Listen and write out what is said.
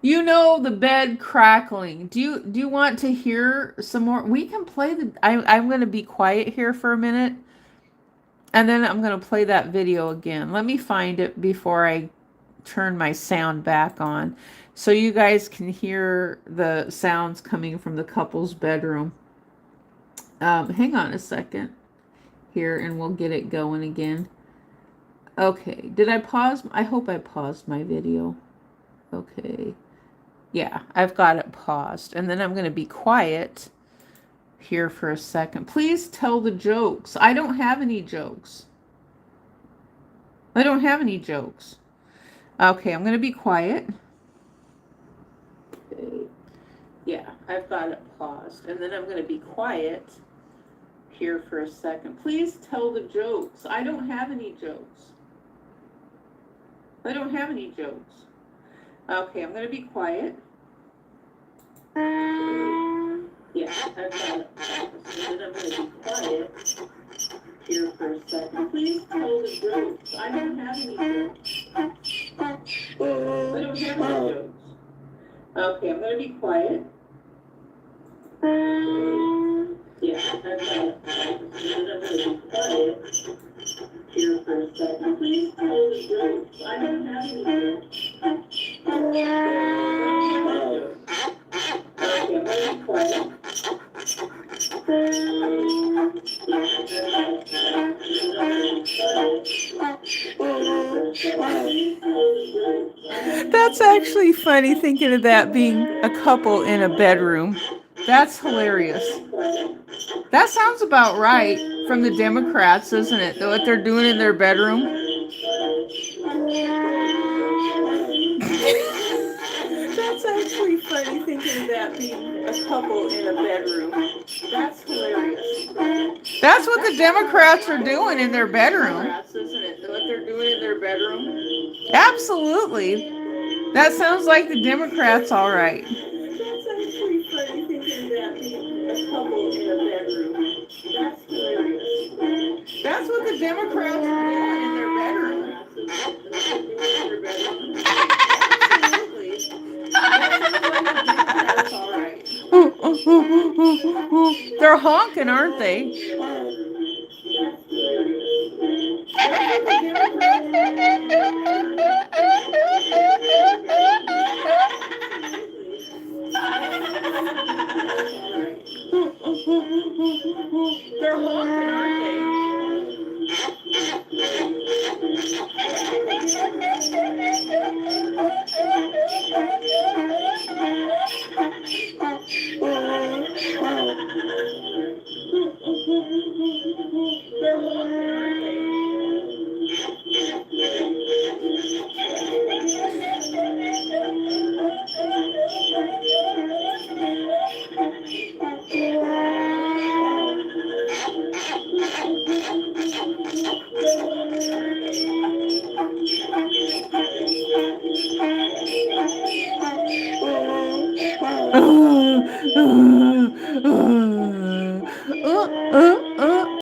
You know the bed crackling. Do you want to hear some more? We can play the I'm going to be quiet here for a minute and then I'm going to play that video again. Let me find it before I turn my sound back on so you guys can hear the sounds coming from the couple's bedroom. Hang on a second here and we'll get it going again. Okay, did I pause? I hope I paused my video. Okay. Yeah, I've got it paused. And then I'm going to be quiet here for a second. Please tell the jokes. I don't have any jokes. I don't have any jokes. Okay, I'm going to be quiet. Okay. Yeah, I've got it paused. And then I'm going to be quiet here for a second. Please tell the jokes. I don't have any jokes. I don't have any jokes. Okay, I'm going to be quiet. Yeah, I've got it paused. And then I'm going to be quiet here for a second. Please tell the jokes. I don't have any jokes. I don't have any jokes. Okay, I'm going to be quiet. Yeah, I've got it paused. And then I'm going to be quiet here for a second. Please tell the jokes. I don't have any jokes. I don't have any jokes. Okay, I'm going to be quiet. That's actually funny thinking of that being a couple in a bedroom. That's hilarious. That sounds about right from the Democrats, isn't it? What they're doing in their bedroom. That's actually funny thinking of that being a couple in a bedroom. That's hilarious. That's what the Democrats are doing in their bedroom. Isn't it? What they're doing in their bedroom? Absolutely. That sounds like the Democrats, all right. That's actually funny thinking of that being a couple in a bedroom. That's hilarious. That's what the Democrats are doing in their bedroom. They're honking, aren't they? They're honking, aren't they? They're honking.